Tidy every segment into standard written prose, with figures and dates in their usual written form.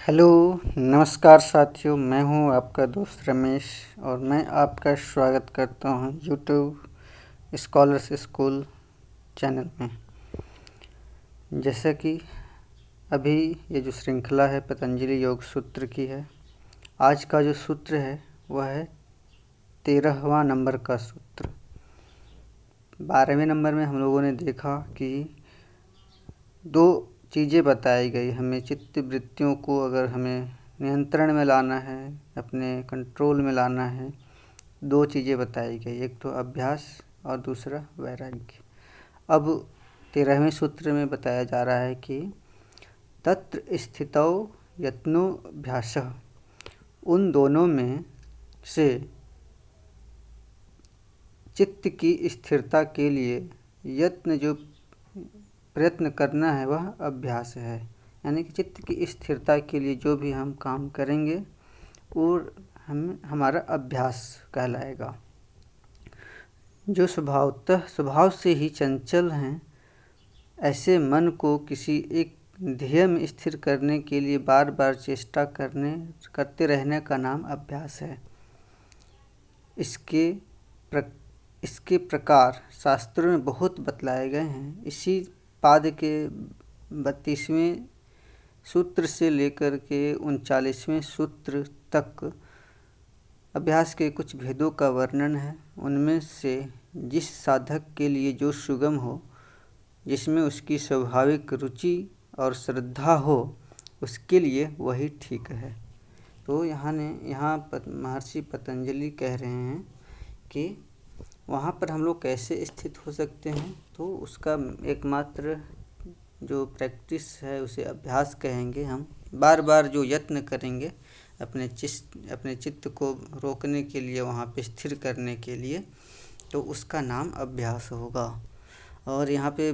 Hello, नमस्कार साथियों। मैं हूं आपका दोस्त रमेश और मैं आपका स्वागत करता हूं यूट्यूब स्कॉलर्स स्कूल चैनल में। जैसा कि अभी ये जो श्रृंखला है पतंजलि योग सूत्र की है, आज का जो सूत्र है वह है 13वां नंबर का सूत्र। 12वें नंबर में हम लोगों ने देखा कि दो चीज़ें बताई गई। हमें चित्त वृत्तियों को अगर हमें नियंत्रण में लाना है, अपने कंट्रोल में लाना है, दो चीज़ें बताई गई, एक तो अभ्यास और दूसरा वैराग्य। अब 13वें सूत्र में बताया जा रहा है कि तत्र स्थितौ यत्नोऽभ्यासः, उन दोनों में से चित्त की स्थिरता के लिए यत्न जो प्रयत्न करना है वह अभ्यास है। यानी कि चित्त की स्थिरता के लिए जो भी हम काम करेंगे वो हमारा अभ्यास कहलाएगा। जो स्वभाव से ही चंचल हैं, ऐसे मन को किसी एक ध्येय में स्थिर करने के लिए बार बार चेष्टा करते रहने का नाम अभ्यास है। इसके प्रकार शास्त्रों में बहुत बतलाए गए हैं। इसी पाद के 32वें सूत्र से लेकर के 39वें सूत्र तक अभ्यास के कुछ भेदों का वर्णन है। उनमें से जिस साधक के लिए जो सुगम हो, जिसमें उसकी स्वाभाविक रुचि और श्रद्धा हो, उसके लिए वही ठीक है। तो यहाँ महर्षि पतंजलि कह रहे हैं कि वहाँ पर हम लोग कैसे स्थित हो सकते हैं। तो उसका एकमात्र जो प्रैक्टिस है उसे अभ्यास कहेंगे। हम बार बार जो यत्न करेंगे अपने चित्त को रोकने के लिए, वहाँ पे स्थिर करने के लिए, तो उसका नाम अभ्यास होगा। और यहाँ पे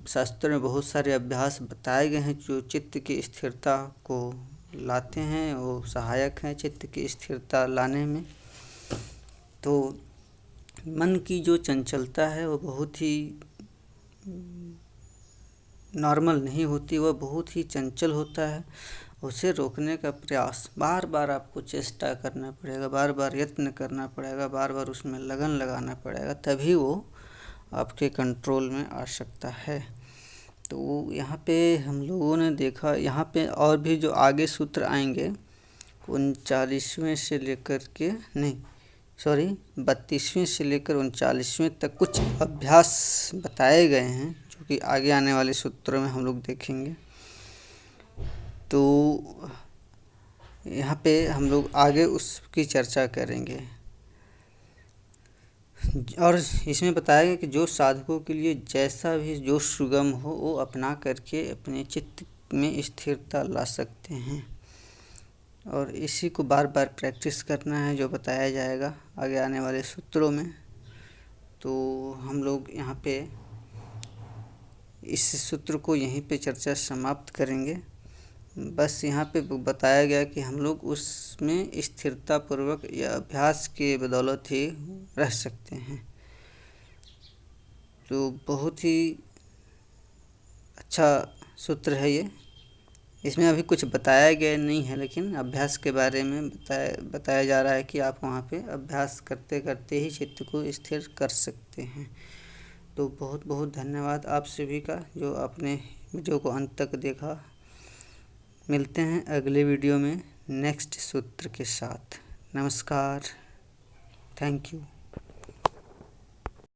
शास्त्र में बहुत सारे अभ्यास बताए गए हैं जो चित्त की स्थिरता को लाते हैं, वो सहायक हैं चित्त की स्थिरता लाने में। तो मन की जो चंचलता है वो बहुत ही नॉर्मल नहीं होती, वह बहुत ही चंचल होता है। उसे रोकने का प्रयास बार बार आपको चेष्टा करना पड़ेगा, बार बार यत्न करना पड़ेगा, बार बार उसमें लगन लगाना पड़ेगा, तभी वो आपके कंट्रोल में आ सकता है। तो यहाँ पे हम लोगों ने देखा, यहाँ पे और भी जो आगे सूत्र आएंगे 39वें से लेकर के 32वें से लेकर 39वें तक कुछ अभ्यास बताए गए हैं जो कि आगे आने वाले सूत्रों में हम लोग देखेंगे। तो यहाँ पे हम लोग आगे उसकी चर्चा करेंगे। और इसमें बताया गया कि जो साधकों के लिए जैसा भी जो सुगम हो वो अपना करके अपने चित्त में स्थिरता ला सकते हैं। और इसी को बार बार प्रैक्टिस करना है, जो बताया जाएगा आगे आने वाले सूत्रों में। तो हम लोग यहाँ पे इस सूत्र को यहीं पे चर्चा समाप्त करेंगे। बस यहाँ पे बताया गया कि हम लोग उसमें स्थिरता पूर्वक या अभ्यास के बदौलत ही रह सकते हैं। तो बहुत ही अच्छा सूत्र है ये। इसमें अभी कुछ बताया गया नहीं है, लेकिन अभ्यास के बारे में बताया जा रहा है कि आप वहाँ पे अभ्यास करते करते ही चित्त को स्थिर कर सकते हैं। तो बहुत बहुत धन्यवाद आप सभी का जो आपने वीडियो को अंत तक देखा। मिलते हैं अगले वीडियो में नेक्स्ट सूत्र के साथ। नमस्कार, थैंक यू।